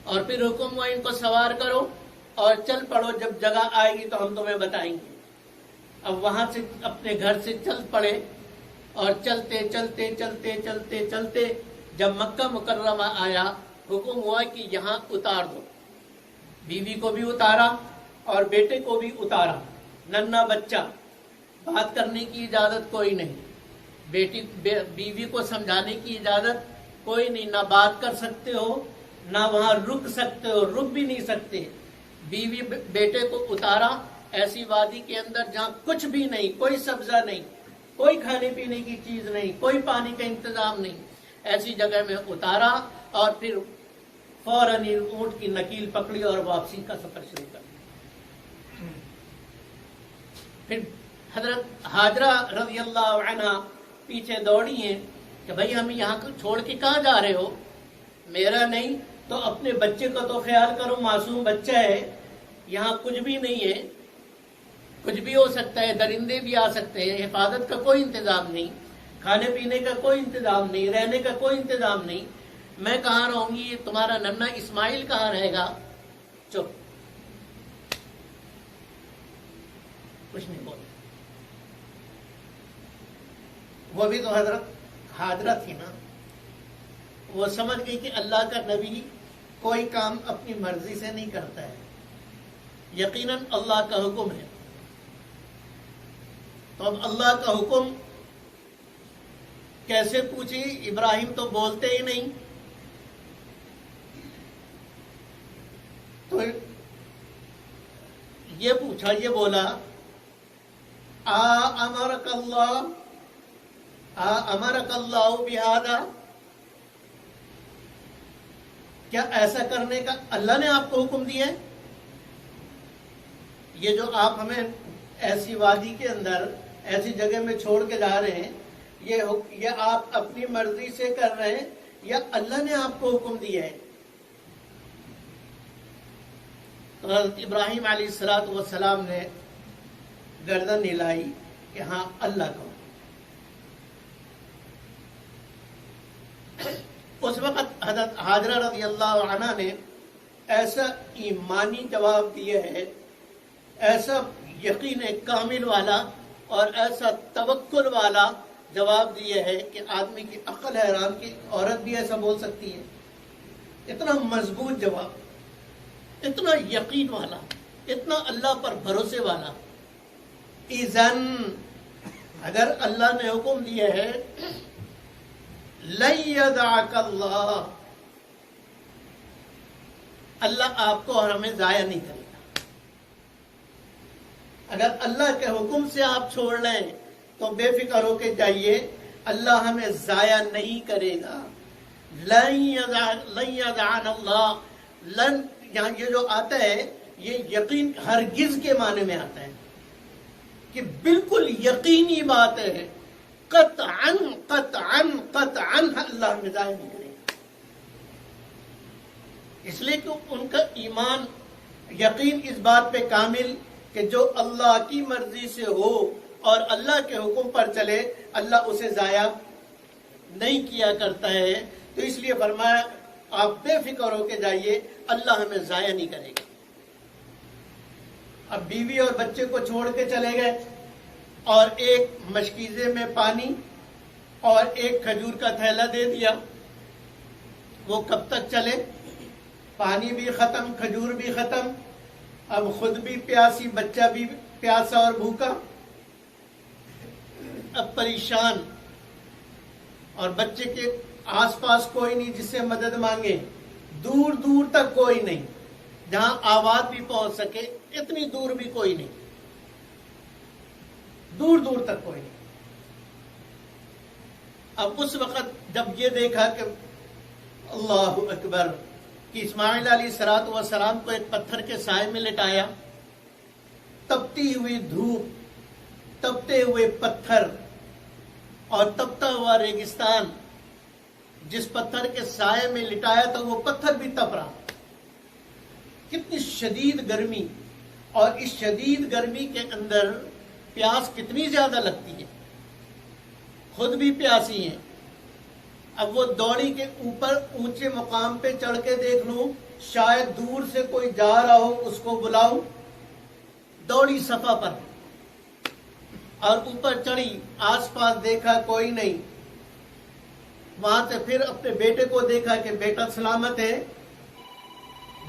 اور پھر حکم ہوا ان کو سوار کرو اور چل پڑو، جب جگہ آئے گی تو ہم تمہیں بتائیں گے۔ اب وہاں سے اپنے گھر سے چل پڑے اور چلتے چلتے چلتے چلتے چلتے جب مکہ مکرمہ آیا، حکم ہوا کہ یہاں اتار دو۔ بیوی کو بھی اتارا اور بیٹے کو بھی اتارا، ننھا بچہ، بات کرنے کی اجازت کوئی نہیں، بیوی کو سمجھانے کی اجازت کوئی نہیں، نہ بات کر سکتے ہو نہ وہاں رک سکتے ہو، رک بھی نہیں سکتے۔ بیوی بیٹے کو اتارا ایسی وادی کے اندر جہاں کچھ بھی نہیں، کوئی سبزہ نہیں، کوئی کھانے پینے کی چیز نہیں، کوئی پانی کا انتظام نہیں، ایسی جگہ میں اتارا اور پھر فوراً اونٹ کی نکیل پکڑی اور واپسی کا سفر شروع کر دیا۔ پھر حضرت حاجرہ رضی اللہ عنہ پیچھے دوڑی ہیں کہ بھائی ہم یہاں کو چھوڑ کے کہاں جا رہے ہو؟ میرا نہیں تو اپنے بچے کا تو خیال کرو، معصوم بچہ ہے، یہاں کچھ بھی نہیں ہے، کچھ بھی ہو سکتا ہے، درندے بھی آ سکتے ہیں، حفاظت کا کوئی انتظام نہیں، کھانے پینے کا کوئی انتظام نہیں، رہنے کا کوئی انتظام نہیں، میں کہاں رہوں گی؟ تمہارا ننھا اسماعیل کہاں رہے گا؟ چپ، کچھ نہیں بولے۔ وہ بھی تو حضرت حاجرہ تھی نا، وہ سمجھ گئی کہ اللہ کا نبی کوئی کام اپنی مرضی سے نہیں کرتا ہے، یقیناً اللہ کا حکم ہے۔ تو اب اللہ کا حکم کیسے پوچھی؟ ابراہیم تو بولتے ہی نہیں، تو یہ پوچھا، یہ بولا امرک اللہ بہذا، کیا ایسا کرنے کا اللہ نے آپ کو حکم دیا ہے؟ یہ جو آپ ہمیں ایسی وادی کے اندر ایسی جگہ میں چھوڑ کے جا رہے ہیں، یہ آپ اپنی مرضی سے کر رہے ہیں یا اللہ نے آپ کو حکم دیا ہے؟ تو حضرت ابراہیم علیہ السلام نے گردن ہلائی کہ ہاں اللہ کا۔ اس وقت حضرت حاجرہ رضی اللہ عنہ نے ایسا ایمانی جواب دیا ہے، ایسا یقین کامل والا اور ایسا توکل والا جواب دیا ہے کہ آدمی کی عقل حیران، کی عورت بھی ایسا بول سکتی ہے۔ اتنا مضبوط جواب، اتنا یقین والا، اتنا اللہ پر بھروسے والا۔ اذن اگر اللہ نے حکم دیا ہے لن یدعک اللہ، اللہ آپ کو اور ہمیں ضائع نہیں کرے گا۔ اگر اللہ کے حکم سے آپ چھوڑ لیں تو بے فکر ہو کے جائیے، اللہ ہمیں ضائع نہیں کرے گا۔ لن یدعن اللہ، لن یہاں یہ جو آتا ہے یہ یقین ہرگز کے معنی میں آتا ہے کہ بالکل یقینی بات ہے، قطعاً قطعاً قطعاً اللہ ہمیں ضائع نہیں کرے گا۔ اس لیے کہ ان کا ایمان، یقین اس بات پہ کامل کہ جو اللہ کی مرضی سے ہو اور اللہ کے حکم پر چلے، اللہ اسے ضائع نہیں کیا کرتا ہے۔ تو اس لیے فرمایا آپ بے فکر ہو کے جائیے، اللہ ہمیں ضائع نہیں کرے گا۔ اب بیوی اور بچے کو چھوڑ کے چلے گئے اور ایک مشکیزے میں پانی اور ایک کھجور کا تھیلا دے دیا۔ وہ کب تک چلے؟ پانی بھی ختم، کھجور بھی ختم، اب خود بھی پیاسی، بچہ بھی پیاسا اور بھوکا، اب پریشان، اور بچے کے آس پاس کوئی نہیں جس سے مدد مانگے، دور دور تک کوئی نہیں جہاں آواز بھی پہنچ سکے، اتنی دور بھی کوئی نہیں، دور دور تک کوئی نہیں۔ اب اس وقت جب یہ دیکھا کہ اللہ اکبر، کہ اسماعیل علیہ السلام کو ایک پتھر کے سائے میں لٹایا، تپتی ہوئی دھوپ، تپتے ہوئے پتھر اور تپتا ہوا ریگستان، جس پتھر کے سائے میں لٹایا تھا وہ پتھر بھی تپ رہا، کتنی شدید گرمی، اور اس شدید گرمی کے اندر پیاس کتنی زیادہ لگتی ہے، خود بھی پیاسی ہیں اب وہ دوڑی کے اوپر اونچے مقام پہ چڑھ کے دیکھ لوں، شاید دور سے کوئی جا رہا ہو، اس کو بلاؤں۔ دوڑی صفا پر اور اوپر چڑھی، آس پاس دیکھا کوئی نہیں، وہاں سے پھر اپنے بیٹے کو دیکھا کہ بیٹا سلامت ہے،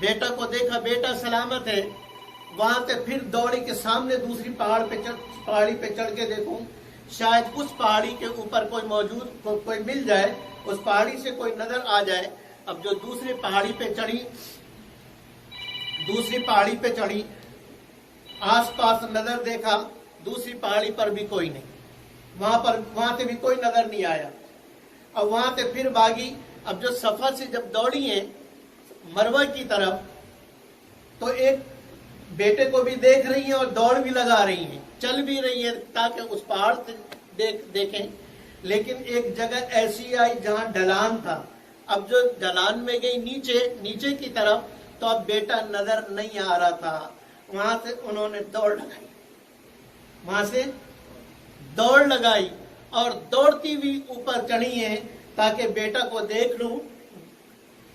بیٹا کو دیکھا بیٹا سلامت ہے، وہاں سے پھر دوڑی کے سامنے دوسری پہاڑی پہ چڑھ کے دیکھوں، شاید اس پہاڑی کے اوپر کوئی مل جائے، اس پہاڑی سے کوئی نظر آ جائے۔ اب جو دوسری پہاڑی پہ چڑھی، آس پاس نظر دیکھا، دوسری پہاڑی پر بھی کوئی نہیں، وہاں سے بھی کوئی نظر نہیں آیا۔ اب وہاں سے پھر بھاگی، اب جو صفا سے جب دوڑی ہیں مروہ کی طرف، تو ایک بیٹے کو بھی دیکھ رہی ہیں اور دوڑ بھی لگا رہی ہیں، چل بھی رہی ہیں تاکہ اس پہاڑ سے دیکھیں، لیکن ایک جگہ ایسی آئی جہاں ڈھلان تھا۔ اب جو ڈھلان میں گئی نیچے کی طرف، تو اب بیٹا نظر نہیں آ رہا تھا، وہاں سے انہوں نے دوڑ لگائی اور دوڑتی ہوئی اوپر چڑھی ہیں تاکہ بیٹا کو دیکھ لوں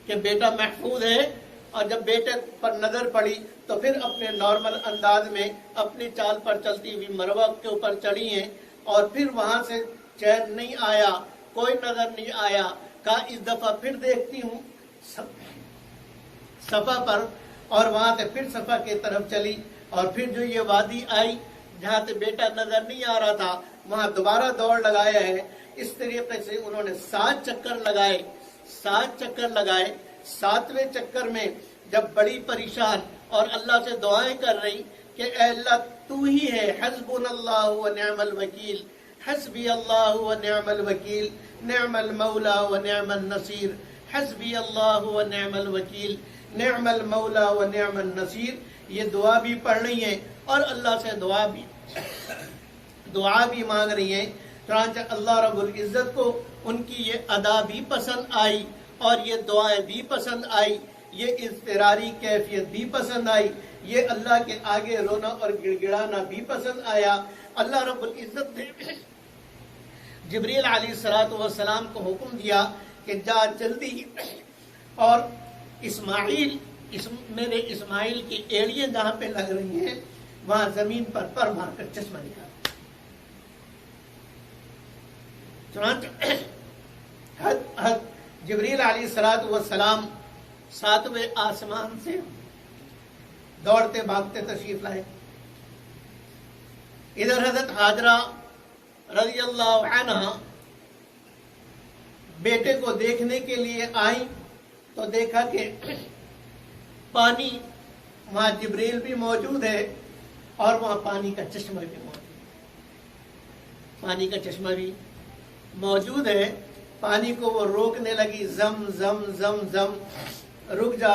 کہ بیٹا محفوظ ہے۔ اور جب بیٹے پر نظر پڑی تو پھر اپنے نارمل انداز میں اپنی چال پر چلتی ہوئی مروہ کے اوپر چڑھی ہیں، اور پھر وہاں سے چین نہیں آیا، کوئی نظر نہیں آیا، کہا اس دفعہ پھر دیکھتی ہوں صفا پر، اور وہاں سے پھر صفا کی طرف چلی، اور پھر جو یہ وادی آئی جہاں سے بیٹا نظر نہیں آ رہا تھا، وہاں دوبارہ دوڑ لگایا ہے۔ اس طریقے سے انہوں نے 7 چکر لگائے۔ 7ویں چکر میں جب بڑی پریشان اور اللہ سے دعائیں کر رہی کہ اے اللہ تو ہی ہے، حسبنا اللہ و نعم الوکیل، حسبی اللہ و نعم الوکیل، نعم المولا و نعم النصیر، حسبی اللہ و نعم الوکیل، نعم المولا و نعم النصیر، یہ دعا بھی پڑھ رہی ہیں اور اللہ سے دعا بھی مانگ رہی ہیں۔ چنانچہ اللہ رب العزت کو ان کی یہ ادا بھی پسند آئی اور یہ دعائیں بھی پسند آئی، یہ اضطراری کیفیت بھی پسند آئی، یہ اللہ کے آگے رونا اور گڑ گڑانا بھی پسند آیا۔ اللہ رب العزت نے جبریل علیہ السلام کو حکم دیا کہ جا جلدی اور میرے اسماعیل کی ایڑیاں جہاں پہ لگ رہی ہیں وہاں زمین پر مار کر چشمہ نکالا۔ چنانچہ جبریل علیہ السلام 7ویں آسمان سے دوڑتے بھاگتے تشریف لائے۔ ادھر حضرت ہاجرہ رضی اللہ عنہ بیٹے کو دیکھنے کے لیے آئیں تو دیکھا کہ پانی، وہاں جبریل بھی موجود ہے اور وہاں پانی کا چشمہ بھی موجود ہے۔ پانی کو وہ روکنے لگی، زم زم زم زم، رک جا۔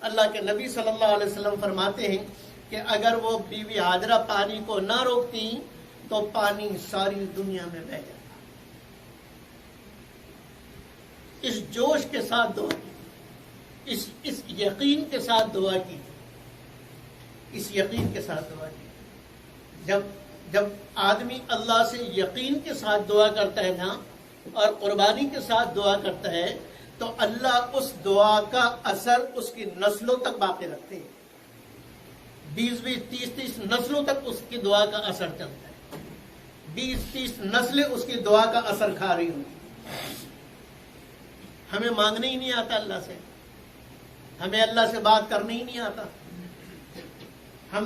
اللہ کے نبی صلی اللہ علیہ وسلم فرماتے ہیں کہ اگر وہ بیوی ہاجرہ پانی کو نہ روکتی تو پانی ساری دنیا میں بہہ جاتا۔ اس جوش کے ساتھ دعا کی، اس یقین کے ساتھ دعا کی، جب آدمی اللہ سے یقین کے ساتھ دعا کرتا ہے نا اور قربانی کے ساتھ دعا کرتا ہے تو اللہ اس دعا کا اثر اس کی نسلوں تک باقی رکھتے ہیں۔ 20 30 نسلوں تک اس کی دعا کا اثر چلتا ہے، 20 30 نسلیں اس کی دعا کا اثر کھا رہی ہوتی۔ ہمیں مانگنے ہی نہیں آتا اللہ سے، ہمیں اللہ سے بات کرنے ہی نہیں آتا، ہم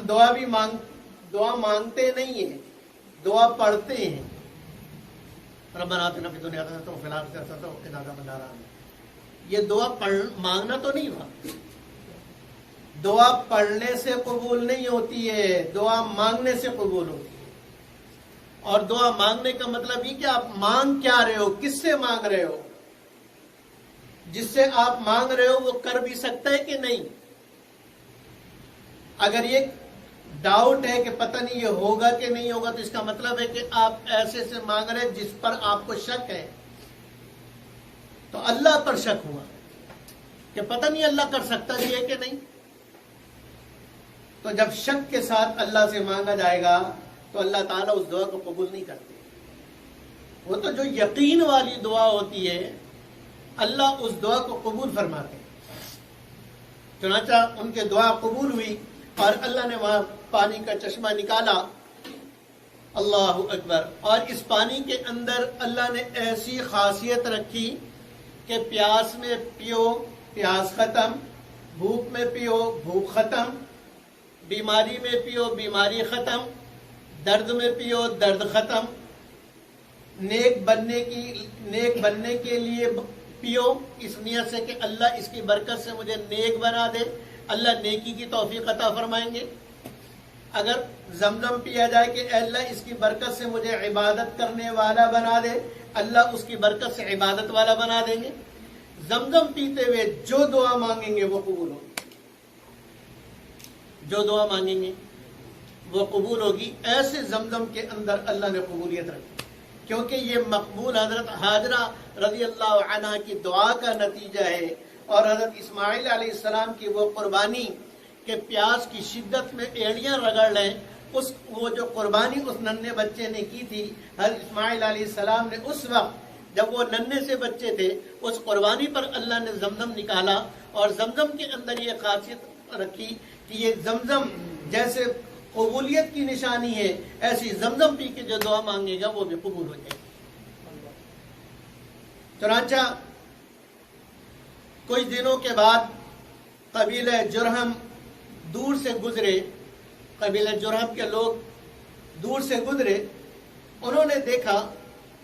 دعا مانگتے نہیں ہیں، دعا پڑھتے ہیں۔ ربنا آتنا فی الدنیا حسنۃ وفی الآخرۃ حسنۃ وقنا عذاب النار۔ یہ دعا مانگنا تو نہیں ہوا، دعا پڑھنے سے قبول نہیں ہوتی ہے، دعا مانگنے سے قبول ہوتی ہے۔ اور دعا مانگنے کا مطلب یہ کہ آپ مانگ کیا رہے ہو، کس سے مانگ رہے ہو، جس سے آپ مانگ رہے ہو وہ کر بھی سکتا ہے کہ نہیں۔ اگر یہ ڈاؤٹ ہے کہ پتہ نہیں یہ ہوگا کہ نہیں ہوگا تو اس کا مطلب ہے کہ آپ ایسے سے مانگ رہے جس پر آپ کو شک ہے، تو اللہ پر شک ہوا کہ پتہ نہیں اللہ کر سکتا بھی ہے کہ نہیں۔ تو جب شک کے ساتھ اللہ سے مانگا جائے گا تو اللہ تعالیٰ اس دعا کو قبول نہیں کرتے، وہ تو جو یقین والی دعا ہوتی ہے اللہ اس دعا کو قبول فرماتے ہیں۔ چنانچہ ان کے دعا قبول ہوئی اور اللہ نے وہاں پانی کا چشمہ نکالا۔ اللہ اکبر۔ اور اس پانی کے اندر اللہ نے ایسی خاصیت رکھی کہ پیاس میں پیو پیاس ختم، بھوک میں پیو بھوک ختم، بیماری میں پیو بیماری ختم، درد میں پیو درد ختم، نیک بننے کے لیے پیو اس نیت سے کہ اللہ اس کی برکت سے مجھے نیک بنا دے، اللہ نیکی کی توفیق عطا فرمائیں گے۔ اگر زمزم پیا جائے کہ اے اللہ اس کی برکت سے مجھے عبادت کرنے والا بنا دے، اللہ اس کی برکت سے عبادت والا بنا دیں گے۔ زمزم پیتے ہوئے جو دعا مانگیں گے وہ قبول ہوگی، جو دعا مانگیں گے وہ قبول ہوگی۔ ایسے زمزم کے اندر اللہ نے قبولیت رکھی، کیونکہ یہ مقبول حضرت حاجرہ رضی اللہ عنہ کی دعا کا نتیجہ ہے، اور حضرت اسماعیل علیہ السلام کی وہ قربانی کہ پیاس کی شدت میں ایڑیاں رگڑ لیں، وہ جو قربانی اس ننھے بچے نے کی تھی، حضرت اسماعیل علیہ السلام نے اس وقت جب وہ ننھے سے بچے تھے اس قربانی پر اللہ نے زمزم نکالا، اور زمزم کے اندر یہ خاصیت رکھی کہ یہ زمزم جیسے قبولیت کی نشانی ہے، ایسی زمزم پی کے جو دعا مانگے گا وہ بھی قبول ہو جائے گی۔ چنانچہ کچھ دنوں کے بعد قبیلہ جرہم دور سے گزرے، قبیلہ جرہم کے لوگ دور سے گزرے، انہوں نے دیکھا،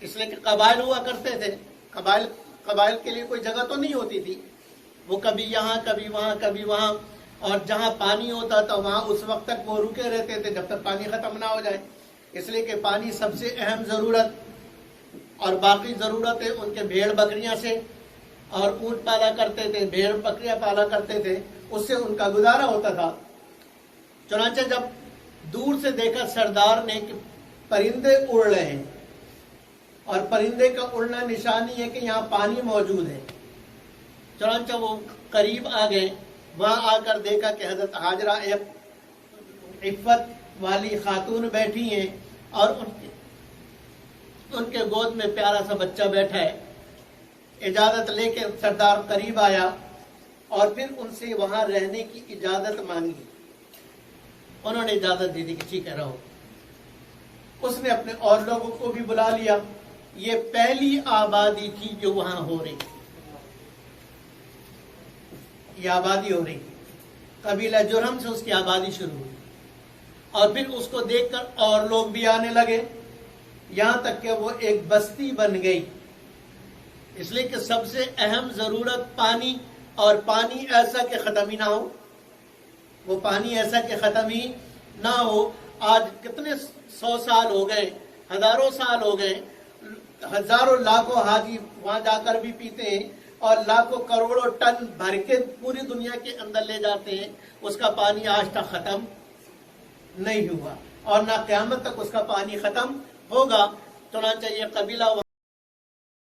اس لیے کہ قبائل ہوا کرتے تھے، قبائل کے لیے کوئی جگہ تو نہیں ہوتی تھی، وہ کبھی یہاں کبھی وہاں کبھی وہاں، اور جہاں پانی ہوتا تھا وہاں اس وقت تک وہ رکے رہتے تھے جب تک پانی ختم نہ ہو جائے، اس لیے کہ پانی سب سے اہم ضرورت، اور باقی ضرورتیں ان کے بھیڑ بکریاں سے، اور اونٹ پالا کرتے تھے، بھیڑ بکریاں پالا کرتے تھے، اس سے ان کا گزارا ہوتا تھا۔ چنانچہ جب دور سے دیکھا سردار نے کہ پرندے اڑ رہے ہیں، اور پرندے کا اڑنا نشانی ہے کہ یہاں پانی موجود ہے، چنانچہ وہ قریب آ گئے، وہاں آ کر دیکھا کہ حضرت حاجرہ ایک عفت والی خاتون بیٹھی ہیں، اور ان کے گود میں پیارا سا بچہ بیٹھا ہے۔ اجازت لے کے سردار قریب آیا اور پھر ان سے وہاں رہنے کی اجازت مانگی، انہوں نے اجازت دے دی کہ ٹھیک ہے رہو۔ اس نے اپنے اور لوگوں کو بھی بلا لیا، یہ پہلی آبادی تھی جو وہاں ہو رہی تھی، یہ آبادی ہو رہی تھی، قبیلہ جرہم سے اس کی آبادی شروع ہوئی، اور پھر اس کو دیکھ کر اور لوگ بھی آنے لگے، یہاں تک کہ وہ ایک بستی بن گئی، اس لیے کہ سب سے اہم ضرورت پانی، اور پانی ایسا کہ ختم ہی نہ ہو، وہ پانی ایسا کہ ختم ہی نہ ہو۔ آج کتنے 100 سال ہو گئے، ہزاروں سال ہو گئے، ہزاروں لاکھوں حاجی وہاں جا کر بھی پیتے ہیں، اور لاکھوں کروڑوں ٹن بھر کے پوری دنیا کے اندر لے جاتے ہیں، اس کا پانی آج تک ختم نہیں ہوا، اور نہ قیامت تک اس کا پانی ختم ہوگا۔ چنانچہ یہ قبیلہ